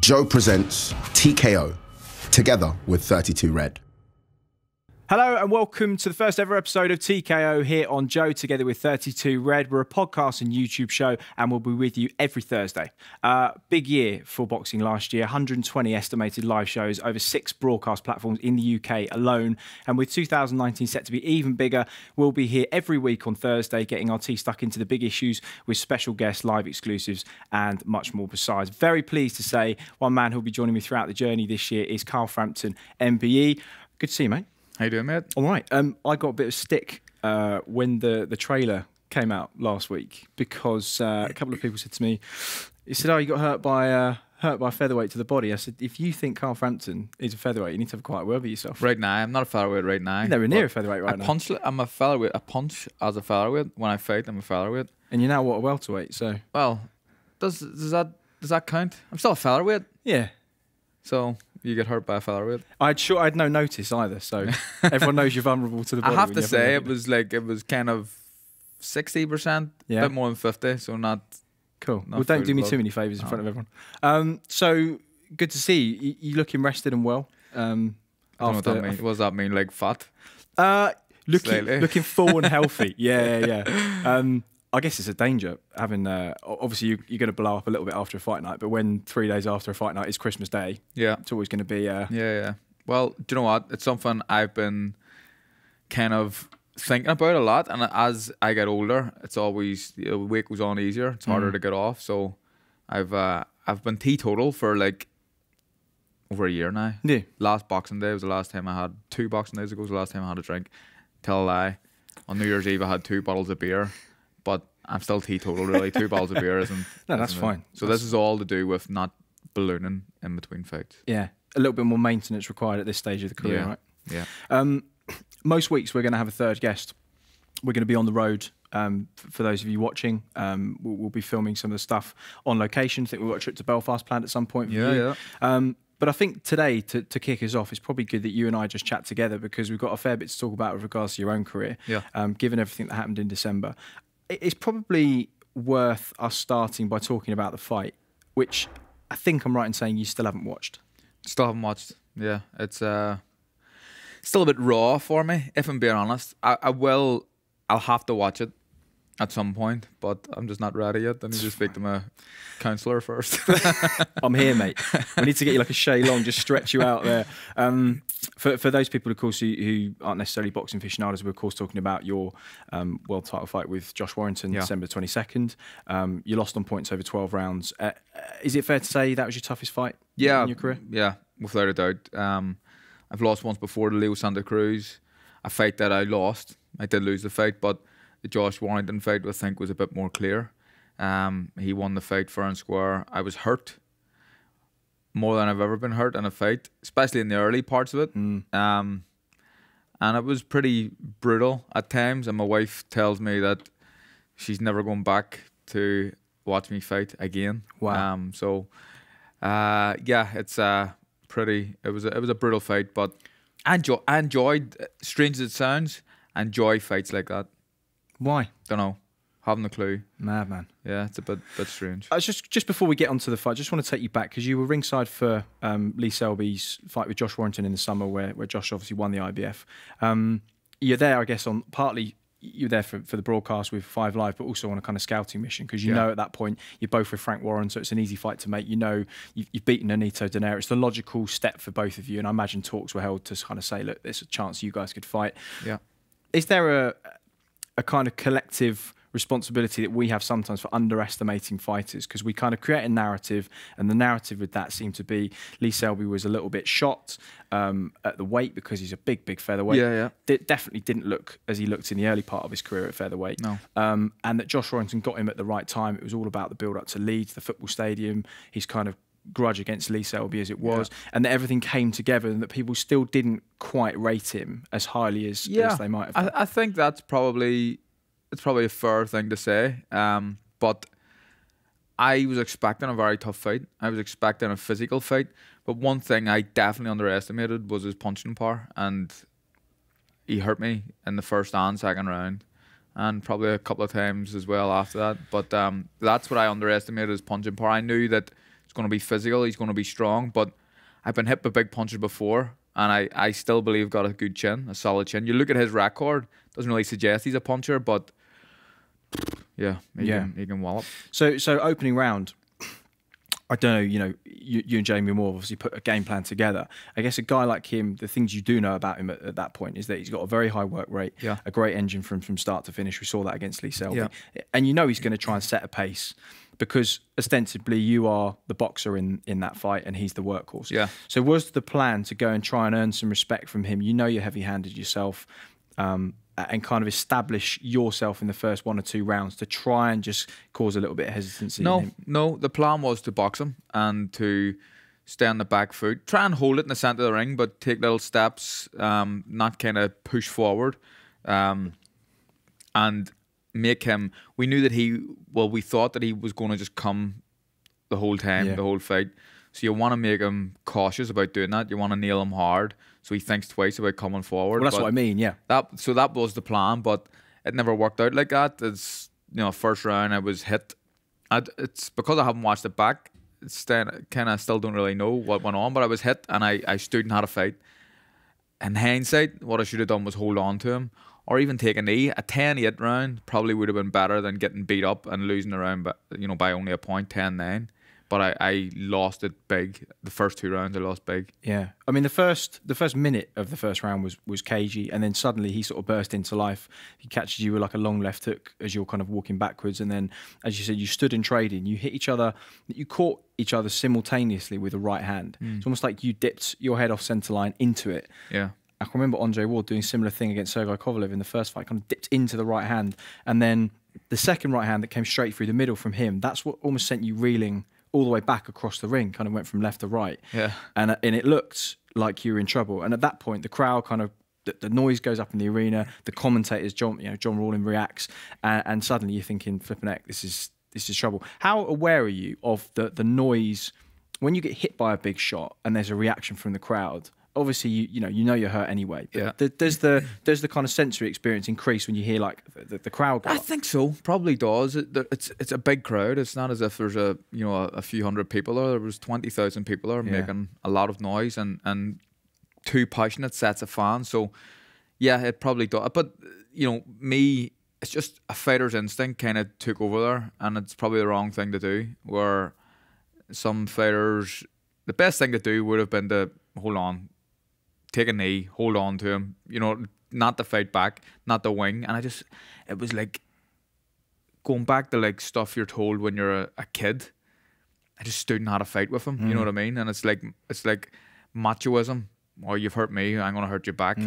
Joe presents TKO, together with 32 Red. Hello and welcome to the first ever episode of TKO here on Joe together with 32 Red. We're a podcast and YouTube show and we'll be with you every Thursday. Big year for boxing last year, 120 estimated live shows, over 6 broadcast platforms in the UK alone. And with 2019 set to be even bigger, we'll be here every week on Thursday getting our teeth stuck into the big issues with special guests, live exclusives and much more besides. Very pleased to say one man who'll be joining me throughout the journey this year is Carl Frampton, MBE. Good to see you, mate. How you doing, mate? All right. I got a bit of stick when the trailer came out last week because a couple of people said to me, he said, "Oh, you got hurt by featherweight to the body." I said, "If you think Carl Frampton is a featherweight, you need to have a quiet word with yourself." Right now, I'm not a featherweight right now. You're nowhere near a featherweight right now. I'm a featherweight. I punch as a featherweight. When I fight, I'm a featherweight. And you're now what, a welterweight? So well, does that count? I'm still a featherweight. Yeah. So you get hurt by a featherweight. I had no notice either. So everyone knows you're vulnerable to the body. I have to say it was kind of 60%, a bit more than 50. So not cool. Well, don't do me too many favours in front of everyone. So good to see you. You looking rested and well. I don't know what that means. What does that mean? Like fat? Looking full and healthy. Yeah. I guess it's a danger having. Obviously, you're going to blow up a little bit after a fight night, but when 3 days after a fight night is Christmas Day, it's always going to be. Yeah. Well, do you know what? It's something I've been kind of thinking about a lot, and as I get older, it's always the weight goes on easier. It's harder to get off. So, I've been teetotal for like over a year now. Yeah. Last Boxing Day was the last time I had. 2 Boxing Days ago was the last time I had a drink. Tell a lie. On New Year's Eve, I had 2 bottles of beer. But I'm still teetotal, really. 2 bottles of beer isn't... No, that's fine. So this is all to do with not ballooning in between fights. Yeah. A little bit more maintenance required at this stage of the career, right? Yeah. Most weeks we're going to have a third guest. We're going to be on the road. For those of you watching, we'll be filming some of the stuff on location. I think we've got a trip to Belfast planned at some point for you. But I think today, to kick us off, it's probably good that you and I just chat together because we've got a fair bit to talk about with regards to your own career, given everything that happened in December. It's probably worth us starting by talking about the fight, which I think I'm right in saying you still haven't watched. Still haven't watched. Yeah, it's still a bit raw for me, if I'm being honest. I'll have to watch it at some point, but I'm just not ready yet. I need to speak to my counsellor first. I'm here, mate. We need to get you like a Shay Long, just stretch you out there. For those people, of course, who aren't necessarily boxing aficionados, we're of course talking about your world title fight with Josh Warrington, December 22nd. You lost on points over 12 rounds. Is it fair to say that was your toughest fight in your career? Yeah, without a doubt. I've lost once before to Leo Santa Cruz, a fight that I lost. I did lose the fight, but the Josh Warrington fight, I think, was a bit more clear. He won the fight fair and square. I was hurt more than I've ever been hurt in a fight, especially in the early parts of it. And it was pretty brutal at times. And my wife tells me that she's never going back to watch me fight again. Wow. Yeah, it's pretty. It was a brutal fight, but I enjoyed. Strange as it sounds, I enjoy fights like that. Why? Don't know. Haven't a clue. Madman. Yeah, it's a bit strange. Just before we get onto the fight, I just want to take you back because you were ringside for Lee Selby's fight with Josh Warrington in the summer, where Josh obviously won the IBF. You're there, I guess, on partly you're there for the broadcast with 5 Live, but also on a kind of scouting mission because you know at that point you're both with Frank Warren, so it's an easy fight to make. You know you've beaten Anito Donaire. It's the logical step for both of you, and I imagine talks were held to kind of say, look, there's a chance you guys could fight. Yeah. Is there a kind of collective responsibility that we have sometimes for underestimating fighters because we kind of create a narrative, and the narrative with that seemed to be Lee Selby was a little bit shot at the weight because he's a big featherweight. It definitely didn't look as he looked in the early part of his career at featherweight. No. And that Josh Warrington got him at the right time. It was all about the build up to Leeds, the football stadium, his kind of grudge against Lee Selby as it was, and that everything came together and that people still didn't quite rate him as highly as they might have done. I think that's probably a fair thing to say, but I was expecting a very tough fight. I was expecting a physical fight, but one thing I definitely underestimated was his punching power, and he hurt me in the first and second round, and probably a couple of times as well after that. But that's what I underestimated, his punching power. I knew that He's going to be physical. He's going to be strong. But I've been hit by big punches before, and I still believe I've got a good chin, a solid chin. You look at his record, doesn't really suggest he's a puncher, but yeah, he can wallop. So opening round, I don't know, you and Jamie Moore obviously put a game plan together. I guess a guy like him, the things you do know about him at that point is that he's got a very high work rate, a great engine from start to finish. We saw that against Lee Selby. And he's going to try and set a pace because ostensibly you are the boxer in that fight and he's the workhorse. Yeah. So was the plan to go and try and earn some respect from him? You're heavy-handed yourself, and kind of establish yourself in the first 1 or 2 rounds to try and just cause a little bit of hesitancy? No. The plan was to box him and to stay on the back foot, try and hold it in the centre of the ring, but take little steps, not kind of push forward, and make him. We knew that we thought that he was going to just come the whole time, the whole fight. So you want to make him cautious about doing that. You want to nail him hard so he thinks twice about coming forward. Well, that's what I mean, yeah. That was the plan, but it never worked out like that. It's first round I was hit. It's because I haven't watched it back. It's kind of still don't really know what went on, but I was hit and I stood and had a fight. In hindsight, what I should have done was hold on to him or even take a knee. A 10-8 round probably would have been better than getting beat up and losing the round by only a point, 10-9. But I lost it big. The first 2 rounds I lost big. Yeah. I mean, the first minute of the first round was cagey, and then suddenly he sort of burst into life. He catches you with like a long left hook as you're kind of walking backwards, and then, as you said, you stood in trading. You hit each other. You caught each other simultaneously with a right hand. It's almost like you dipped your head off centre line into it. Yeah. I can remember Andre Ward doing a similar thing against Sergei Kovalev in the first fight, kind of dipped into the right hand, and then the second right hand that came straight through the middle from him, that's what almost sent you reeling all the way back across the ring, kind of went from left to right. Yeah. And it looked like you were in trouble. And at that point, the crowd kind of, the noise goes up in the arena, the commentators, John Rawlin reacts, and suddenly you're thinking, flipping heck, this is trouble. How aware are you of the noise when you get hit by a big shot and there's a reaction from the crowd? Obviously, you know you're hurt anyway. Yeah. Does the kind of sensory experience increase when you hear like the crowd go I up? think so. Probably does. It's a big crowd. It's not as if there's a few hundred people there. There was 20,000 people there making a lot of noise and 2 passionate sets of fans. So yeah, it probably does. But me, it's just a fighter's instinct kind of took over there, and it's probably the wrong thing to do. Where some fighters, the best thing to do would have been to hold on. Take a knee, hold on to him, not to fight back, not to wing. And it was like going back to like stuff you're told when you're a kid. I just stood and had a fight with him, you know what I mean? And it's like machoism, or you've hurt me, I'm going to hurt you back.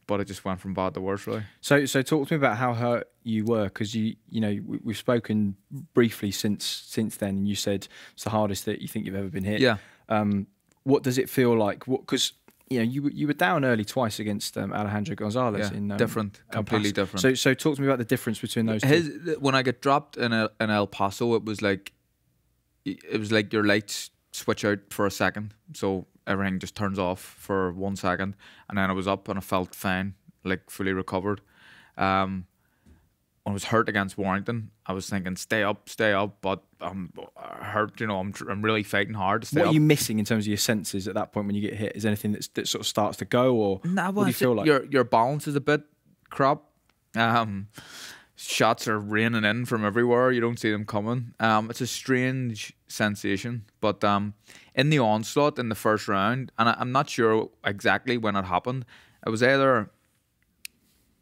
But it just went from bad to worse, really. So talk to me about how hurt you were, because we've spoken briefly since then, and you said it's the hardest that you think you've ever been hit. Yeah. What does it feel like? Because you were down early twice against Alejandro Gonzalez in completely different. So talk to me about the difference between those two. When I get dropped in El Paso, it was like your lights switch out for a second, so everything just turns off for 1 second, and then I was up and I felt fine, like fully recovered. When I was hurt against Warrington, I was thinking, stay up, but I'm hurt, I'm really fighting hard to stay up. What are you missing in terms of your senses at that point when you get hit? Is there anything that sort of starts to go, or what do you feel like? Your balance is a bit crap. Shots are raining in from everywhere. You don't see them coming. It's a strange sensation, but in the onslaught in the first round, and I'm not sure exactly when it happened, it was either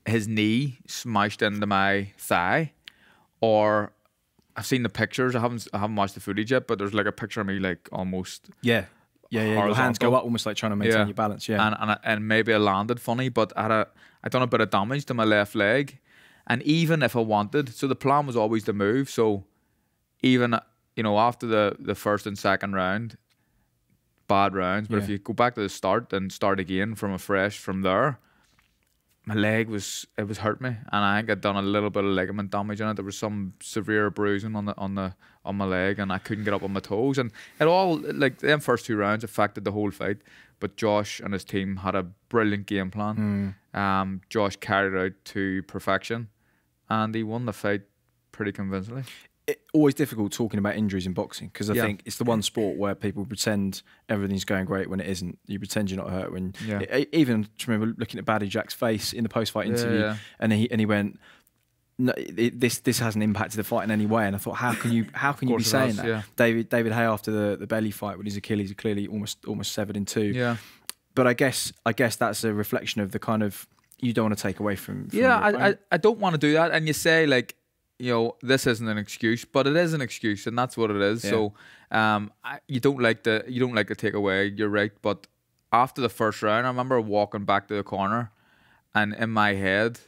his knee smashed into my thigh, or I've seen the pictures. I haven't watched the footage yet, but there's like a picture of me like almost yeah. Your hands go up almost like trying to maintain your balance. Yeah, and maybe I landed funny, but I done a bit of damage to my left leg, and even if I wanted, so the plan was always to move. So even after the first and second round, bad rounds, but if you go back to the start and start again from there. My leg was hurt me, and I think I'd done a little bit of ligament damage on it. There was some severe bruising on my leg, and I couldn't get up on my toes. And it all, like, them first 2 rounds affected the whole fight. But Josh and his team had a brilliant game plan. Josh carried it out to perfection, and he won the fight pretty convincingly. always difficult talking about injuries in boxing because I think it's the one sport where people pretend everything's going great when it isn't. You pretend you're not hurt when. Even remember looking at Baddy Jack's face in the post-fight interview, and he went, "No, this hasn't impacted the fight in any way." And I thought, how can you be saying that? Yeah. David Hay after the belly fight with his Achilles are clearly almost severed in two. Yeah. But I guess that's a reflection of the kind of you don't want to take away from I don't want to do that. And you say like, you know, this isn't an excuse, but it is an excuse, and that's what it is. Yeah. So, you don't like to take away. You're right, but after the first round, I remember walking back to the corner, and in my head,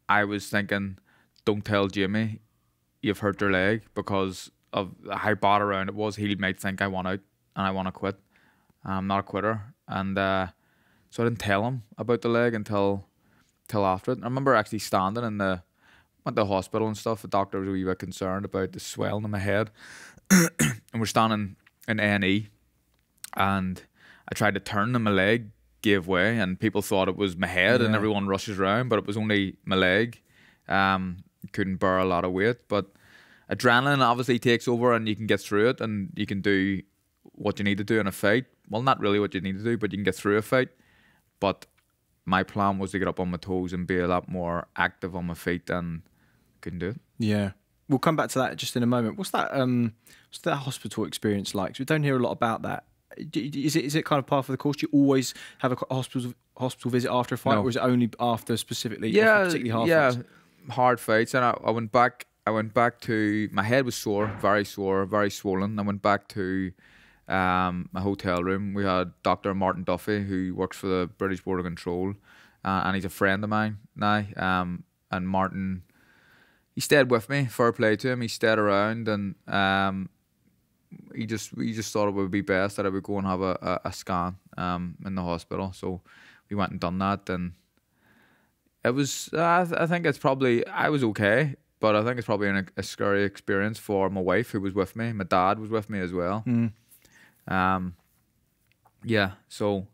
I was thinking, "Don't tell Jimmy you've hurt your leg because of how bad a round it was. He might think I want out and I want to quit. I'm not a quitter." And so I didn't tell him about the leg until after it. And I remember actually standing went to the hospital and stuff. The doctor was a wee bit concerned about the swelling in my head. And we're standing in A&E, and I tried to turn and my leg gave way, and people thought it was my head, and everyone rushes around, but it was only my leg. Couldn't bear a lot of weight, but adrenaline obviously takes over, and you can get through it, and you can do what you need to do in a fight. Well, not really what you need to do, but you can get through a fight. But my plan was to get up on my toes and be a lot more active on my feet, and couldn't do it. Yeah. We'll come back to that just in a moment. What's that hospital experience like? 'Cause we don't hear a lot about that. Is it kind of part of the course? Do you always have a hospital visit after a fight, or is it only after specifically? Particularly hard fights? Hard fights. And I went back. To my head was sore, very swollen. I went back to my hotel room. We had Dr. Martin Duffy, who works for the British Board of Control, and he's a friend of mine now. And Martin, he stayed with me. Fair play to him. He stayed around, and we just thought it would be best that I would go and have a scan in the hospital. So we went and done that, and it was. I think it's probably. I was okay, but I think it's probably a scary experience for my wife, who was with me. My dad was with me as well. Yeah. So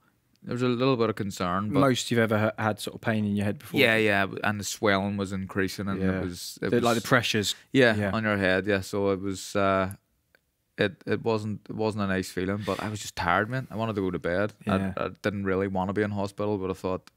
there was a little bit of concern. But most you've ever had sort of pain in your head before? Yeah, and the swelling was increasing, and it was like the pressures. On your head. Yeah, so it was. It wasn't a nice feeling, but I was just tired, man. I wanted to go to bed. I didn't really want to be in hospital, but I thought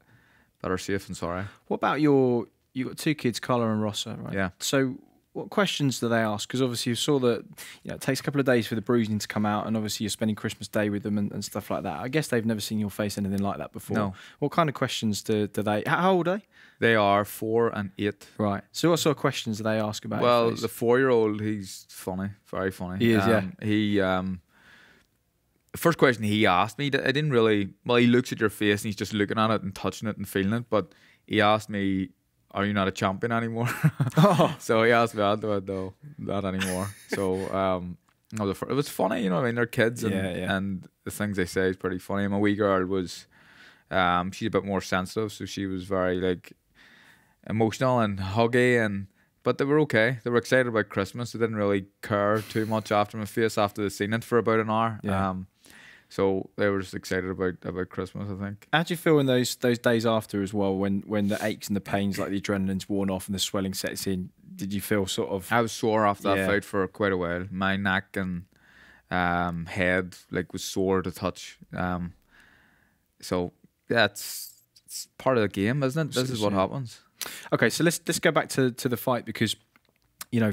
better safe than sorry. What about you got two kids, Carla and Rossa, right? Yeah. So what questions do they ask? Because obviously you saw that it takes a couple of days for the bruising to come out, and obviously you're spending Christmas Day with them and stuff like that. I guess they've never seen your face anything like that before. No. What kind of questions do they? How old are they? They are 4 and 8. Right. So what sort of questions do they ask about? Well, the 4-year-old, he's funny, very funny. He is, He the first question he asked me, I didn't really. Well, he looks at your face and he's just looking at it and touching it and feeling it. But he asked me, "Are you not a champion anymore?" So he asked me, "No, not anymore." So it was funny, you know what I mean? They're kids, and the things they say is pretty funny. My wee girl was, she's a bit more sensitive, so she was very like emotional and huggy, but they were okay. They were excited about Christmas. They didn't really care too much after my face after they seen it for about an hour. Yeah. So they were just excited about Christmas, I think. How do you feel in those days after as well, when the aches and the pains, like the adrenaline's worn off and the swelling sets in? Did you feel sort of? I was sore after that fight for quite a while. My neck and head was sore to touch. So yeah, it's part of the game, isn't it? This is what happens. Okay, so let's go back to the fight, because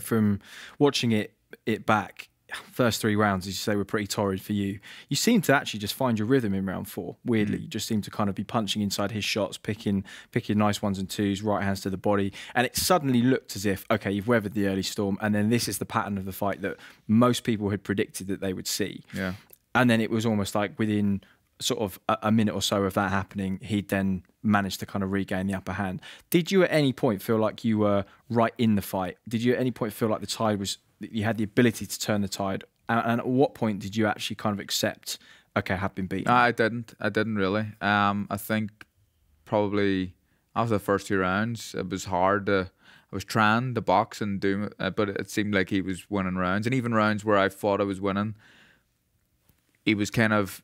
from watching it back. First 3 rounds, as you say, were pretty torrid for you. You seem to actually just find your rhythm in round 4. Weirdly, you just seem to kind of be punching inside his shots, picking nice 1s and 2s, right hands to the body, and it suddenly looked as if, okay, you've weathered the early storm, and then this is the pattern of the fight that most people had predicted that they would see. Yeah. And then it was almost like within sort of a minute or so of that happening, he'd then managed to kind of regain the upper hand. Did you at any point feel like you were right in the fight? Did you at any point feel like the tide was, you had the ability to turn the tide? And at what point did you actually kind of accept, okay, I have been beaten? I didn't really. I think probably after the first 2 rounds, it was hard I was trying to box and do, but it seemed like he was winning rounds. And even rounds where I thought I was winning, he was kind of,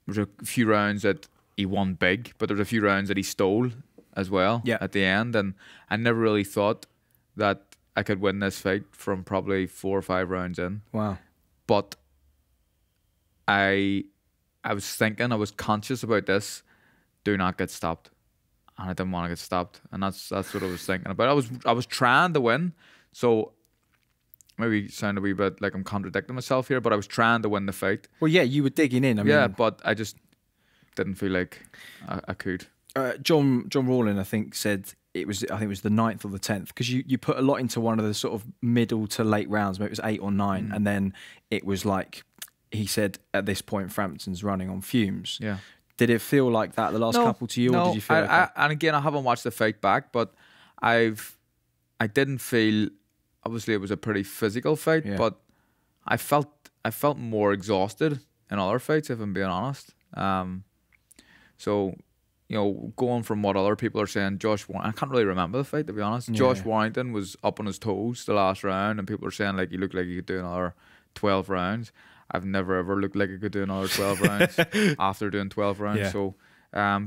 there was a few rounds that he won big, but there was a few rounds that he stole as well at the end. And I never really thought that I could win this fight from probably 4 or 5 rounds in. Wow. But I was thinking, I was conscious about this. Do not get stopped, and I didn't want to get stopped, and that's what I was thinking about. I was trying to win, so maybe sound a wee bit like I'm contradicting myself here, but I was trying to win the fight. Well, yeah, you were digging in. I mean, but I just didn't feel like I could. John Rawlin, I think, said it was the 9th or the 10th, because you put a lot into one of the sort of middle to late rounds. Maybe it was 8 or 9, and then it was like he said at this point Frampton's running on fumes. Yeah. Did it feel like that the last couple to you, or did you feel like and again, I haven't watched the fight back, but I didn't feel. Obviously, it was a pretty physical fight, but I felt more exhausted in other fights, if I'm being honest. So, going from what other people are saying, I can't really remember the fight, to be honest. Josh Warrington was up on his toes the last round, and people are saying like he looked like he could do another 12 rounds. I've never ever looked like I could do another 12 rounds after doing 12 rounds. Yeah. So,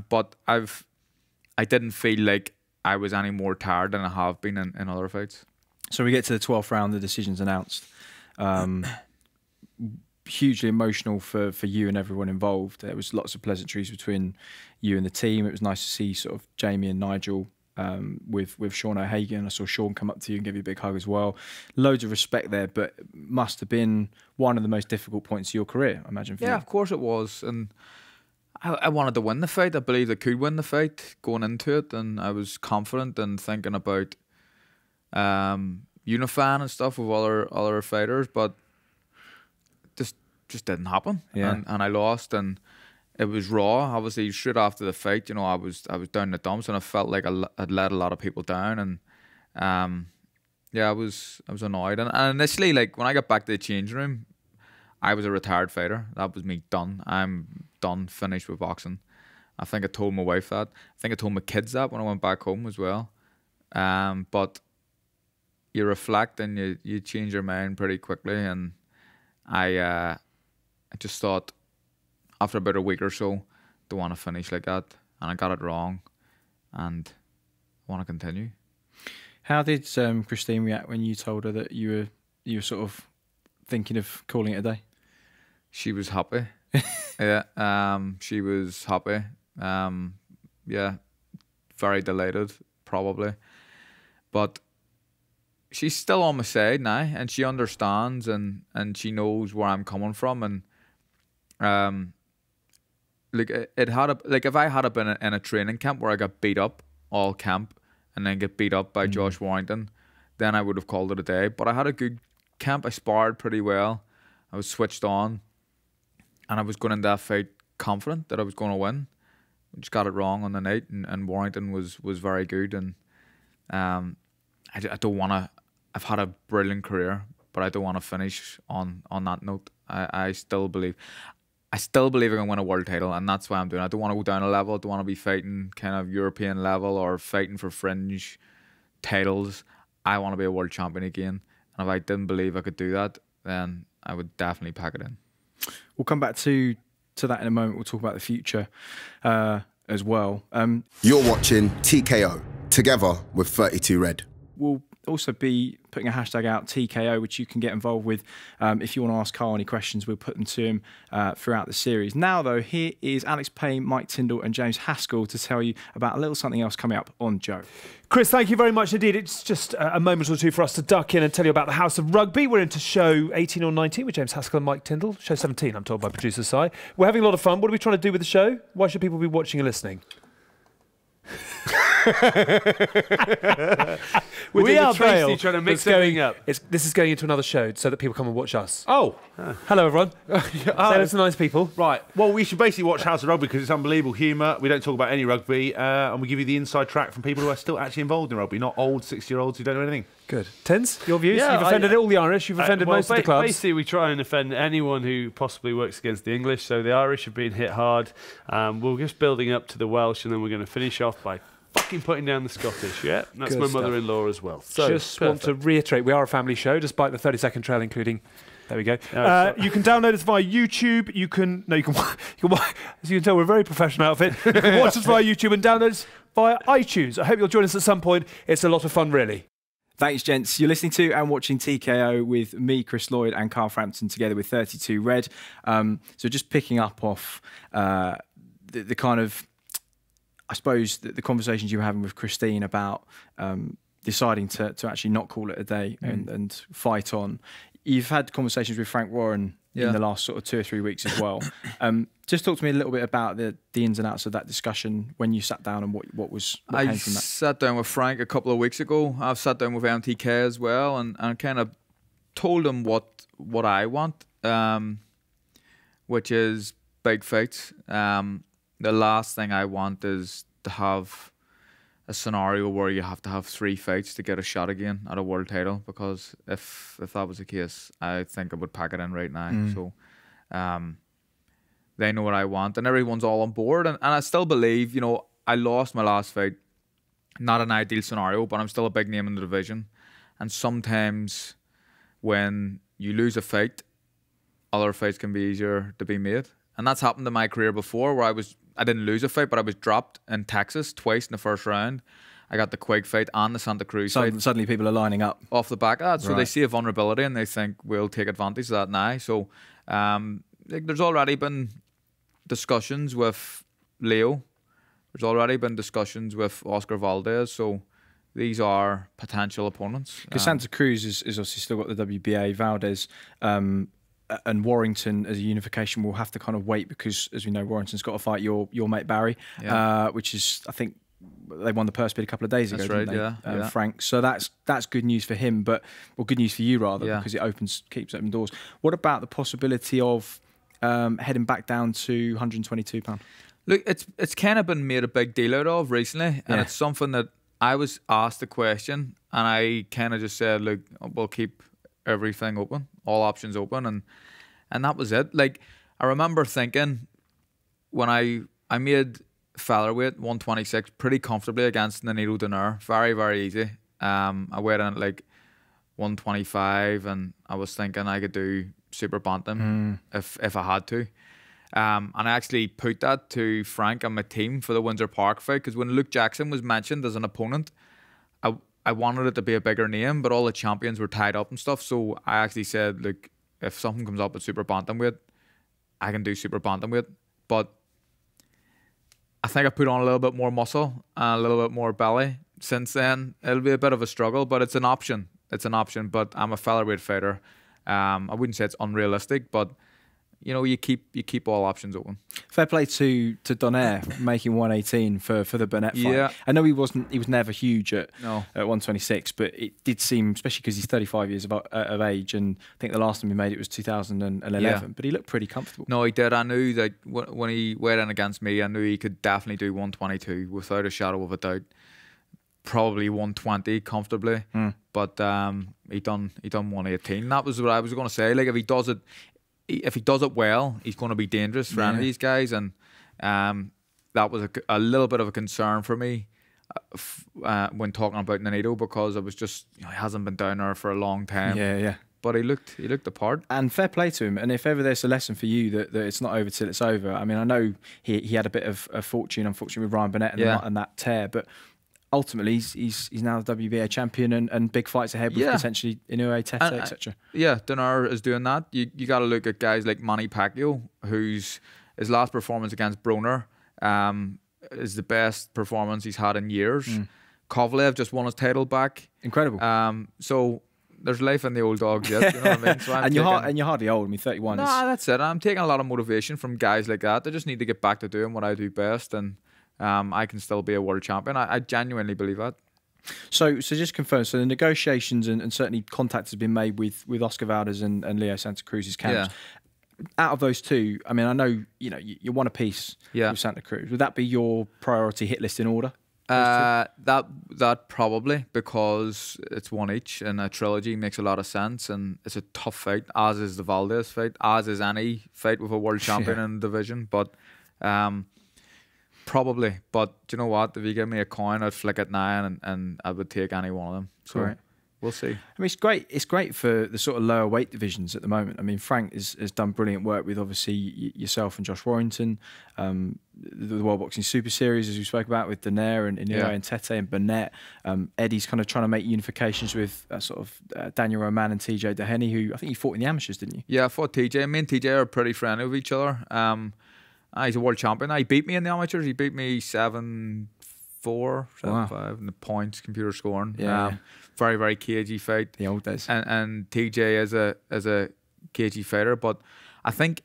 but I didn't feel like I was any more tired than I have been in other fights. So we get to the 12th round, the decision's announced. Hugely emotional for you and everyone involved. There was lots of pleasantries between you and the team. It was nice to see sort of Jamie and Nigel with Sean O'Hagan. I saw Sean come up to you and give you a big hug as well. Loads of respect there, but must have been one of the most difficult points of your career, I imagine, for you. Yeah, of course it was. And I wanted to win the fight. I believed I could win the fight going into it, and I was confident and thinking about unifying and stuff with other fighters, but just didn't happen. Yeah. And I lost, and it was raw. Obviously, straight after the fight, I was down in the dumps, and I felt like I'd let a lot of people down, and I was annoyed. And initially, like when I got back to the changing room, I was a retired fighter. That was me done. I'm done, finished with boxing. I think I told my wife that. I think I told my kids that when I went back home as well. But you reflect and you change your mind pretty quickly, and I just thought after about a week or so, don't want to finish like that, and I got it wrong, and I want to continue. How did Christine react when you told her that you were sort of thinking of calling it a day? She was happy. Yeah, she was happy. Yeah, very delighted, probably, but she's still on my side now, and she understands, and she knows where I'm coming from, and like if I had been in a training camp where I got beat up all camp and then get beat up by Josh Warrington, then I would have called it a day. But I had a good camp. I sparred pretty well. I was switched on, and I was going into that fight confident that I was going to win. I just got it wrong on the night, and Warrington was very good, and I don't want to. I've had a brilliant career, but I don't want to finish on that note. I still believe I can win a world title, and that's why I'm doing it. I don't want to go down a level. I don't want to be fighting kind of European level or fighting for fringe titles. I want to be a world champion again, and if I didn't believe I could do that, then I would definitely pack it in. We'll come back to that in a moment. We'll talk about the future as well. You're watching TKO, together with 32 Red. We'll also be putting a hashtag out, TKO, which you can get involved with. If you want to ask Carl any questions, we'll put them to him throughout the series. Now, though, here is Alex Payne, Mike Tyndall and James Haskell to tell you about a little something else coming up on Joe. Chris, thank you very much indeed. It's just a moment or two for us to duck in and tell you about the House of Rugby. We're into show 18 or 19 with James Haskell and Mike Tyndall. Show 17, I'm told by producer Si. We're having a lot of fun. What are we trying to do with the show? Why should people be watching and listening? We are basically trying to mix everything up. This is going into another show so that people come and watch us. Oh. Hello, everyone. Say hello to nice people. Right. Well, we should basically watch House of Rugby because it's unbelievable humour. We don't talk about any rugby, and we give you the inside track from people who are still actually involved in rugby, not old 60-year-olds who don't know anything. Good. Tins, your views? Yeah, you've offended all the Irish. You've offended most of the clubs. Basically, we try and offend anyone who possibly works against the English. So the Irish have been hit hard. We're just building up to the Welsh, and then we're going to finish off by fucking putting down the Scottish, yeah? And that's Good my stuff. mother-in-law as well. So just want to reiterate, we are a family show, despite the 30-second trail, including... There we go. You can download us via YouTube. You can as you can tell, we're a very professional outfit. You can watch us via YouTube and download us via iTunes. I hope you'll join us at some point. It's a lot of fun, really. Thanks, gents. You're listening to and watching TKO with me, Chris Lloyd, and Carl Frampton, together with 32 Red. So just picking up off the kind of, I suppose, the conversations you were having with Christine about deciding to actually not call it a day and fight on. You've had conversations with Frank Warren in the last sort of 2 or 3 weeks as well. Just talk to me a little bit about the ins and outs of that discussion when you sat down and what came from that. I sat down with Frank a couple of weeks ago. I've sat down with MTK as well, and kind of told him what I want, which is big fights. The last thing I want is to have a scenario where you have to have 3 fights to get a shot again at a world title, because if that was the case, I think I would pack it in right now. So they know what I want, and everyone's all on board, and I still believe, you know, I lost my last fight, not an ideal scenario, but I'm still a big name in the division, and sometimes when you lose a fight, other fights can be easier to be made, and that's happened in my career before, where I didn't lose a fight, but I was dropped in Texas twice in the first round. I got the Quake fight and the Santa Cruz fight. Suddenly people are lining up off the back of that. So they see a vulnerability and they think we'll take advantage of that now. So there's already been discussions with Leo. There's already been discussions with Oscar Valdez. So these are potential opponents. Because Santa Cruz is obviously still got the WBA. Valdez and Warrington as a unification will have to kind of wait, because, as we know, Warrington's got to fight your mate Barry, which is, I think, they won the purse bid a couple of days ago, didn't they? Frank. So that's good news for him, or good news for you rather, because it keeps open doors. What about the possibility of heading back down to £122? Look, it's kind of been made a big deal out of recently, and it's something that I was asked the question, and I kind of just said, look, we'll keep everything open, all options open, and that was it. Like, I remember thinking when I made featherweight 126 pretty comfortably against Nonito Donaire, very, very easy. I weighed in at like 125, and I was thinking I could do super bantam if I had to. And I actually put that to Frank and my team for the Windsor Park fight, because when Luke Jackson was mentioned as an opponent, I wanted it to be a bigger name, but all the champions were tied up and stuff. So I actually said, look, if something comes up at super bantamweight, I can do super bantamweight. But I think I put on a little bit more muscle and a little bit more belly since then. It'll be a bit of a struggle, but it's an option. It's an option. But I'm a featherweight fighter. I wouldn't say it's unrealistic, but you know, you keep all options open. Fair play to Donaire making 118 for the Burnett fight. I know he was never huge at 126, but it did seem, especially because he's 35 years of age, and I think the last time he made it was 2011. But he looked pretty comfortable. No, he did. I knew that when he weighed in against me, I knew he could definitely do 122 without a shadow of a doubt. Probably 120 comfortably, but he done 118. That was what I was going to say. Like, if he does it well, he's going to be dangerous for any of these guys, and that was a little bit of a concern for me when talking about Nonito, because it was just, you know, he hasn't been down there for a long time. But he looked the part. And fair play to him. And if ever there's a lesson for you that it's not over till it's over. I mean, I know he had a bit of a fortune, unfortunately, with Ryan Burnett and that tear, but ultimately, he's now the WBA champion, and big fights ahead with potentially Inoue, Tete, etc. Yeah, Donaire is doing that. You got to look at guys like Manny Pacquiao, his last performance against Broner is the best performance he's had in years. Kovalev just won his title back. Incredible. So there's life in the old dogs yet. You know what I mean? So and you're hardly old. I mean, 31. Nah, that's it. I'm taking a lot of motivation from guys like that. They just need to get back to doing what I do best, and I can still be a world champion. I genuinely believe that. So just confirm. So the negotiations and certainly contact has been made with Oscar Valdez and Leo Santa Cruz's camps. Out of those two, I mean, I know you want a piece with Santa Cruz. Would that be your priority hit list in order? That probably, because it's one each, and a trilogy makes a lot of sense, and it's a tough fight, as is the Valdez fight, as is any fight with a world champion in the division. But probably. But do you know what? If you give me a coin, I'd flick it now, and I would take any one of them. So We'll see. I mean, it's great. It's great for the sort of lower weight divisions at the moment. I mean, Frank has done brilliant work with obviously yourself and Josh Warrington, the World Boxing Super Series, as we spoke about, with Donaire and Inoue and Tete and Burnett. Eddie's kind of trying to make unifications with Daniel Roman and TJ Dehenny, who I think you fought in the amateurs, didn't you? Yeah, I fought TJ. Me and TJ are pretty friendly with each other. He's a world champion. He beat me in the amateurs. He beat me 7-4, 7-5 in the points, computer scoring. Yeah. Very, very cagey fight. The old days. And TJ is a cagey fighter, but I think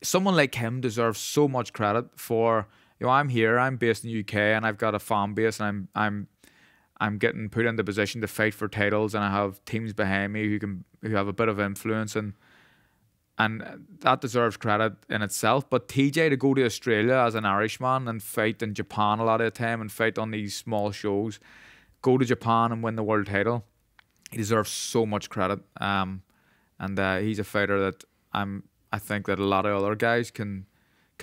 someone like him deserves so much credit for, I'm here, I'm based in the UK, and I've got a fan base, and I'm getting put in the position to fight for titles, and I have teams behind me who have a bit of influence, and that deserves credit in itself. But TJ to go to Australia as an Irishman and fight in Japan a lot of the time and fight on these small shows, go to Japan and win the world title, he deserves so much credit. And he's a fighter that I think that a lot of other guys can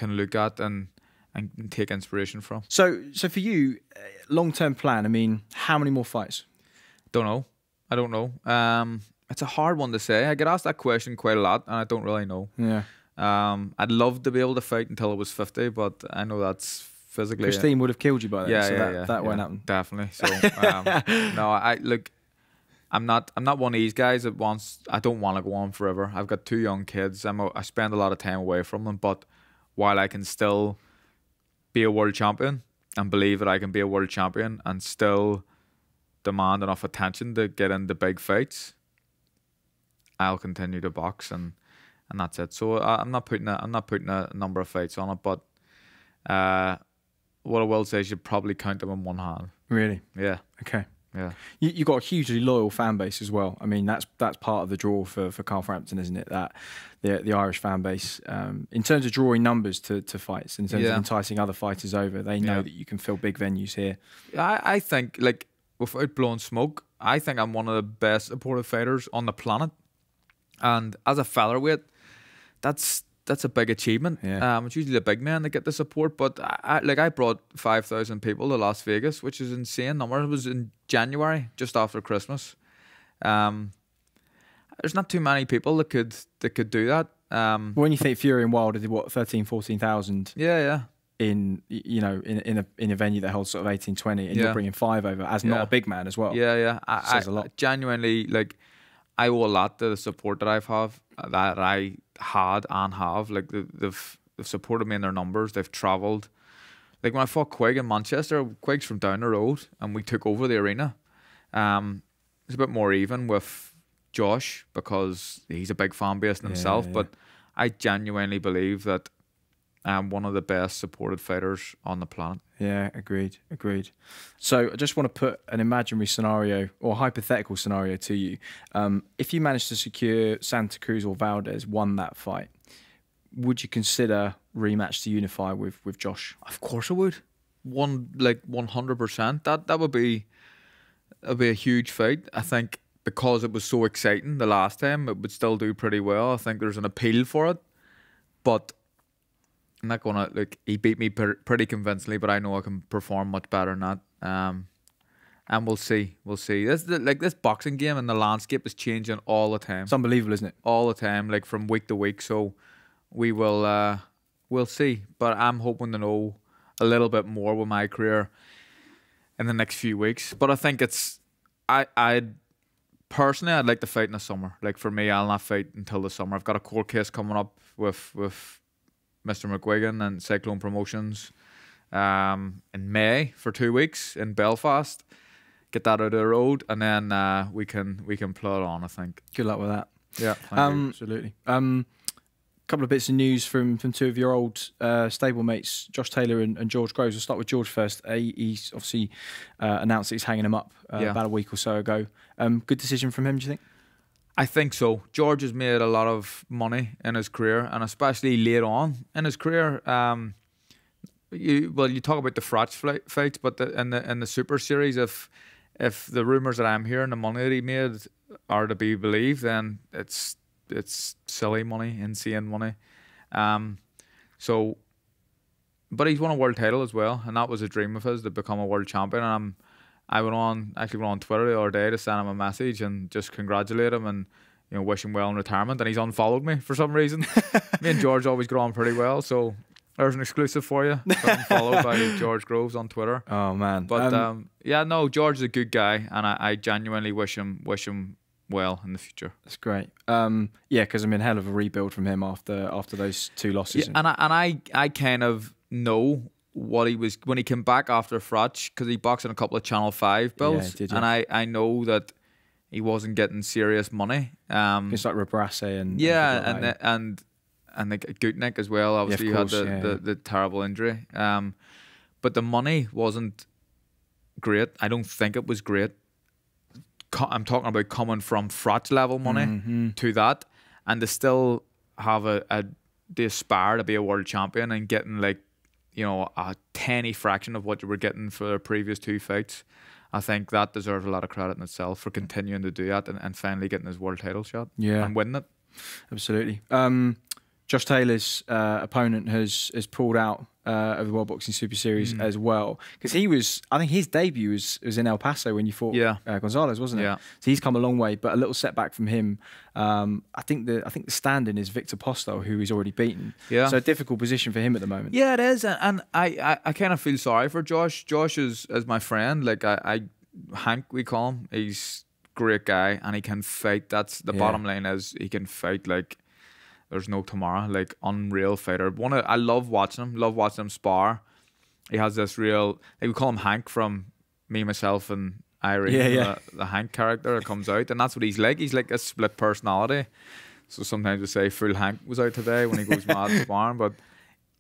look at and take inspiration from. So for you, long-term plan, I mean, how many more fights? Don't know. I don't know. It's a hard one to say. I get asked that question quite a lot, and I don't really know. Yeah. I'd love to be able to fight until I was 50, but I know that's physically... Christine would have killed you by then, that won't yeah, happen. Definitely. So, no, look, I'm not one of these guys that wants... I don't want to go on forever. I've got 2 young kids. I spend a lot of time away from them, but while I can still be a world champion and believe that I can be a world champion and still demand enough attention to get into big fights, I'll continue to box, and that's it. So I'm not putting a number of fights on it, but what I will say is you probably count them in one hand. Really? Yeah. Okay. Yeah. You got a hugely loyal fan base as well. I mean, that's part of the draw for Carl Frampton, isn't it? That the Irish fan base, in terms of drawing numbers to fights, in terms of enticing other fighters over, they know that you can fill big venues here. I think, like, without blowing smoke, I think I'm one of the best supported fighters on the planet. And as a featherweight, that's a big achievement. Yeah. It's usually the big men that get the support, but I brought 5,000 people to Las Vegas, which is an insane number. It was in January, just after Christmas. There's not too many people that could do that. When you think Fury and Wilder did what, 13,000, 14,000? Yeah. In a venue that holds sort of 18, 20, and you're bringing 5 over as not a big man as well. Yeah. Says a lot. Genuinely, like, I owe a lot to the support that I had and have. Like, they've supported me in their numbers. They've travelled. Like, when I fought Quigg in Manchester, Quigg's from down the road, and we took over the arena. It's a bit more even with Josh because he's a big fan base in himself. Yeah. But I genuinely believe that I'm one of the best supported fighters on the planet. Yeah, agreed. So I just want to put an imaginary scenario or hypothetical scenario to you. If you managed to secure Santa Cruz or Valdez won that fight, would you consider rematch to unify with Josh? Of course I would. 100%. That would be a huge fight. I think because it was so exciting the last time, it would still do pretty well. I think there's an appeal for it, but I'm not gonna he beat me pretty convincingly, but I know I can perform much better than that. And we'll see. This boxing game and the landscape is changing all the time. It's unbelievable, isn't it? All the time, like from week to week. So we'll see. But I'm hoping to know a little bit more with my career in the next few weeks. But I think I'd personally like to fight in the summer. Like, for me, I'll not fight until the summer. I've got a court case coming up with Mr. McGuigan and Cyclone Promotions in May for 2 weeks in Belfast. Get that out of the road, and then we can plod on, I think. Good luck with that. Yeah, thank you. Absolutely. Couple of bits of news from 2 of your old stablemates, Josh Taylor and George Groves. We'll start with George first. He's obviously announced that he's hanging him up about a week or so ago. Good decision from him, do you think? I think so. George has made a lot of money in his career, and especially late on in his career. You talk about the Frats fights, but in the Super Series, if the rumours that I'm hearing, the money that he made are to be believed, then it's silly money, insane money. But he's won a world title as well, and that was a dream of his to become a world champion. And I actually went on Twitter the other day to send him a message and just congratulate him and wish him well in retirement. And he's unfollowed me for some reason. Me and George always get on pretty well, so there's an exclusive for you. Followed by George Groves on Twitter. Oh man! But yeah, no, George is a good guy, and I genuinely wish him well in the future. That's great. Yeah, because I mean, hell of a rebuild from him after those 2 losses. Yeah, and I kind of know what he was when he came back after Frotch, because he boxed in a couple of Channel 5 bills, did, and I know that he wasn't getting serious money. It's like Rebrasse and and the Gutnick as well. Obviously, course, you had the terrible injury. But the money wasn't great. I don't think it was great. I'm talking about coming from Frotch level money to that, and to still have they aspire to be a world champion and getting like, a tiny fraction of what you were getting for their previous 2 fights. I think that deserves a lot of credit in itself for continuing to do that and finally getting his world title shot and winning it. Absolutely. Josh Taylor's opponent has pulled out of the World Boxing Super Series as well, because I think his debut was in El Paso when you fought Gonzalez, wasn't it? Yeah. So he's come a long way, but a little setback from him. I think the stand-in is Victor Postel, who he's already beaten. Yeah. So a difficult position for him at the moment. Yeah, it is, and I kind of feel sorry for Josh. Josh is my friend. Like Hank, we call him. He's a great guy, and he can fight. That's the bottom line, is he can fight like there's no tomorrow. Like, unreal fighter. I love watching him. Love watching him spar. He has this real, like, we call him Hank from Me, Myself, and Irene. The Hank character that comes out, and that's what he's like. He's like a split personality. So sometimes we say full Hank was out today when he goes mad sparring, but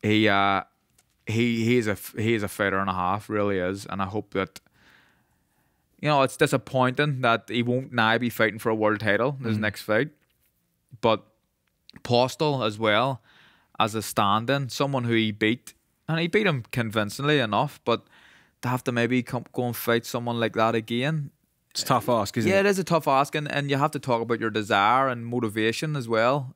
he is a fighter and a half, really is. And I hope that, it's disappointing that he won't now be fighting for a world title in his next fight, but Postel as well, as a stand-in, someone who he beat, and he beat him convincingly enough, but to have to maybe go and fight someone like that again, it's a tough ask, isn't it? Yeah, it is a tough ask, and you have to talk about your desire and motivation as well.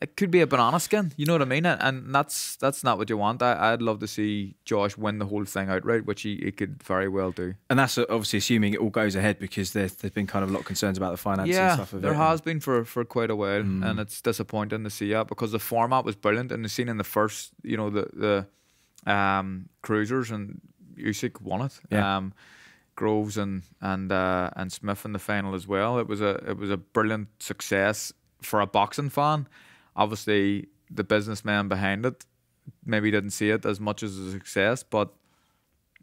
It could be a banana skin, you know what I mean? And that's not what you want. I'd love to see Josh win the whole thing outright, which he could very well do. And that's obviously assuming it all goes ahead, because there's been kind of a lot of concerns about the finance and stuff of it. There has been for quite a while, and it's disappointing to see that, because the format was brilliant, and the scene in the first, the cruisers, and Usyk won it. Yeah. Groves and Smith in the final as well. It was a brilliant success for a boxing fan. Obviously, the businessman behind it maybe didn't see it as much as a success, but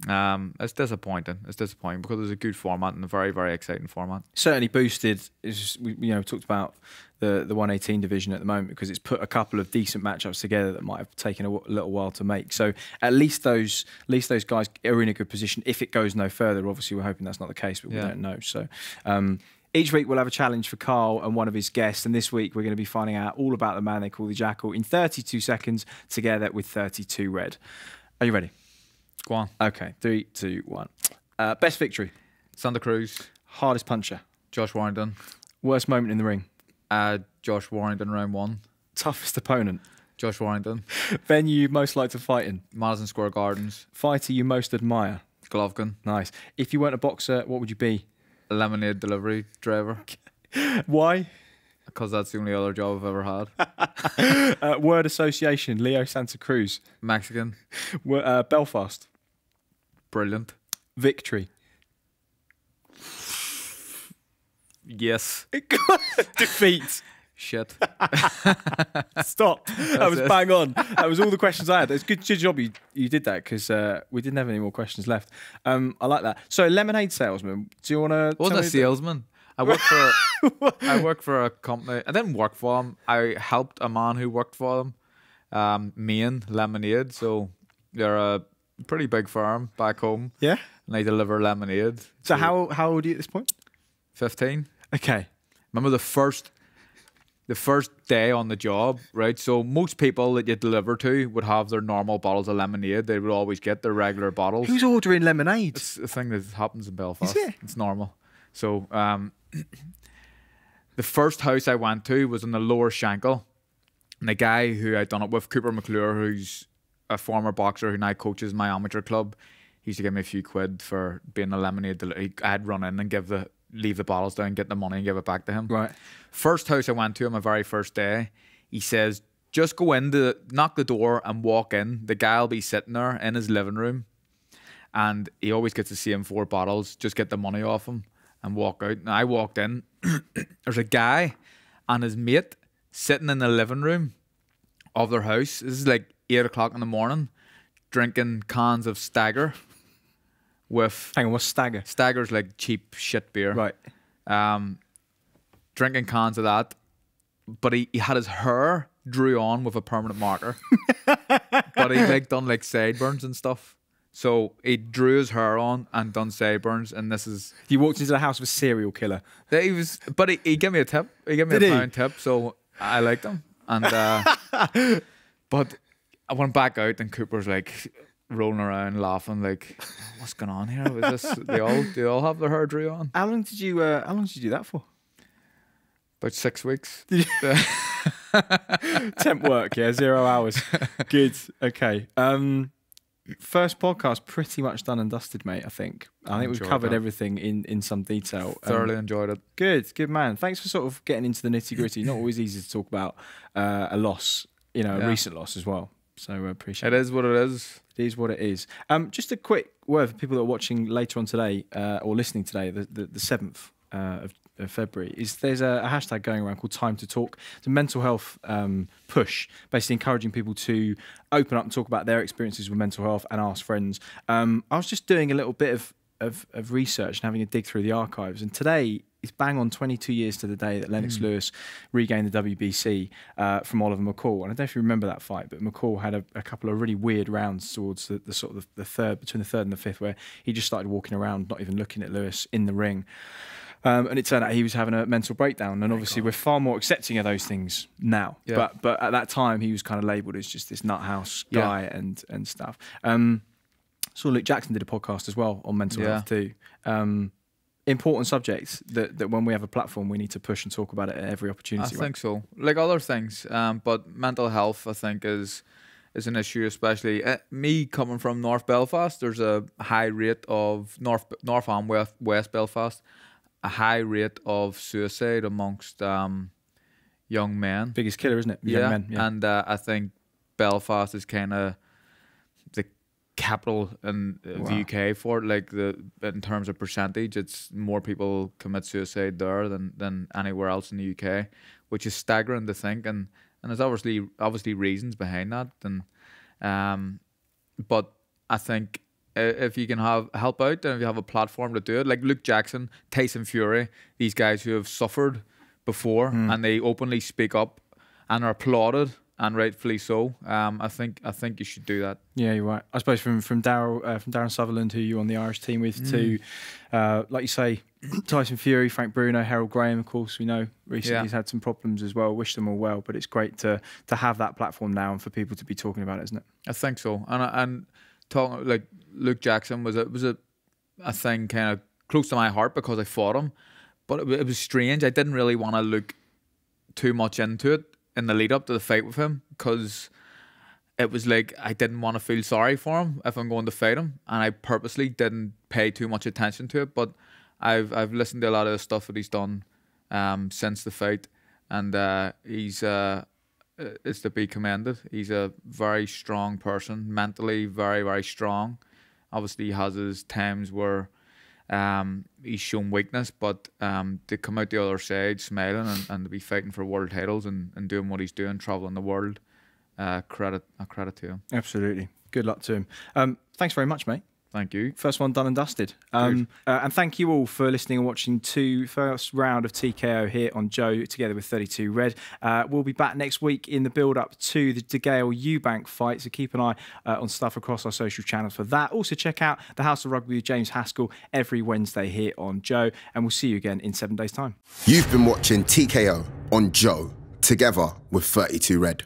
it's disappointing. It's disappointing because it's a good format and a very, very exciting format. Certainly boosted. We talked about the 118 division at the moment, because it's put a couple of decent matchups together that might have taken a little while to make. So at least those guys are in a good position. If it goes no further, obviously we're hoping that's not the case, but we don't know. So. Each week we'll have a challenge for Carl and one of his guests, and this week we're going to be finding out all about the man they call the Jackal in 32 seconds, together with 32 Red. Are you ready? Go on. Okay, 3, 2, 1. Best victory? Santa Cruz. Hardest puncher? Josh Warrington. Worst moment in the ring? Josh Warrington, round 1. Toughest opponent? Josh Warrington. Venue you most like to fight in? Madison Square Gardens. Fighter you most admire? Golovkin. Nice. If you weren't a boxer, what would you be? A lemonade delivery driver. Why? Because that's the only other job I've ever had. Word association, Leo Santa Cruz. Mexican. Belfast. Brilliant. Victory. Yes. Defeat. Shit. Stop. That was bang on. That was all the questions I had. It's good job you did that, because we didn't have any more questions left. I like that. So, lemonade salesman. Do you want to? Wasn't a salesman. I worked for a company. I didn't work for them. I helped a man who worked for them. Maine Lemonade. So they're a pretty big firm back home. Yeah. And they deliver lemonade. So how old are you at this point? 15. Okay. Remember the first day on the job, right? So most people that you deliver to would have their normal bottles of lemonade. They would always get their regular bottles. Who's ordering lemonade? It's a thing that happens in Belfast. Is it? It's normal. So the first house I went to was in the Lower Shankill. And the guy who I'd done it with, Cooper McClure, who's a former boxer who now coaches my amateur club, he used to give me a few quid for being eliminated. I'd run in and leave the bottles down, get the money and give it back to him. Right. First house I went to on my very first day, he says, just go in, knock the door and walk in. The guy will be sitting there in his living room and he always gets the same 4 bottles. Just get the money off him and walk out. And I walked in. There's a guy and his mate sitting in the living room of their house. This is like 8 o'clock in the morning, drinking cans of Stagger with... Hang on, what's Stagger? Stagger's like cheap shit beer. Right. Drinking cans of that. But he had his hair drew on with a permanent marker. But he like done like sideburns and stuff. So he drew his hair on and done sideburns, and this is... He walked into the house of a serial killer. But he gave me a tip. He gave me a pound tip, so I liked him. And but I went back out, and Cooper's like rolling around, laughing, like, "What's going on here? Was this? They all have their hair drew on?" How long did you do that for? About 6 weeks. Temp work, yeah, 0 hours. Good. Okay. First podcast pretty much done and dusted, mate. I think we've covered everything in some detail. Thoroughly enjoyed it. Good man. Thanks for sort of getting into the nitty gritty. Not always easy to talk about a loss, a recent loss as well. So I appreciate it. It is what it is. It is what it is. Just a quick word for people that are watching later on today or listening today, the 7th of February, there's a hashtag going around called Time to Talk. It's a mental health push, basically encouraging people to open up and talk about their experiences with mental health and ask friends. I was just doing a little bit of research and having a dig through the archives, and today it's bang on 22 years to the day that Lennox Lewis regained the WBC from Oliver McCall. And I don't know if you remember that fight, but McCall had a couple of really weird rounds towards the sort of the third, between the third and the fifth, where he just started walking around, not even looking at Lewis in the ring. And it turned out he was having a mental breakdown, and obviously we're far more accepting of those things now. Yeah. But at that time he was kind of labelled as just this nuthouse guy and stuff. So Luke Jackson did a podcast as well on mental health too. Important subjects that when we have a platform we need to push and talk about it at every opportunity. I think so, like other things, but mental health I think is an issue, especially me coming from North Belfast. There's a high rate of North and West Belfast, a high rate of suicide amongst young men. Biggest killer, isn't it? Young men, yeah. And I think Belfast is kind of the capital in the UK for it. Like in terms of percentage, it's more people commit suicide there than anywhere else in the UK, which is staggering to think. And there's obviously reasons behind that. And but I think if you can help out and if you have a platform to do it, like Luke Jackson, Tyson Fury, these guys who have suffered before and they openly speak up and are applauded, and rightfully so. I think you should do that. Yeah, you're right. I suppose from Darren Sutherland, who you're on the Irish team with, to like you say, Tyson Fury, Frank Bruno, Harold Graham, of course, we know recently he's had some problems as well. Wish them all well, but it's great to have that platform now and for people to be talking about it, isn't it? I think so. And talking like Luke Jackson was a thing kind of close to my heart because I fought him, but it was strange. I didn't really want to look too much into it in the lead up to the fight with him, because it was like I didn't want to feel sorry for him if I'm going to fight him, and I purposely didn't pay too much attention to it. But I've listened to a lot of the stuff that he's done since the fight, and he's is to be commended. He's a very strong person, mentally very, very strong. Obviously he has his times where he's shown weakness, but to come out the other side smiling and to be fighting for world titles and doing what he's doing, traveling the world, credit to him. Absolutely. Good luck to him. Thanks very much, mate. Thank you. First one done and dusted. And thank you all for listening and watching first round of TKO here on Joe together with 32 Red. We'll be back next week in the build-up to the De Gale Eubank fight, so keep an eye on stuff across our social channels for that. Also check out the House of Rugby with James Haskell every Wednesday here on Joe, and we'll see you again in 7 days' time. You've been watching TKO on Joe together with 32 Red.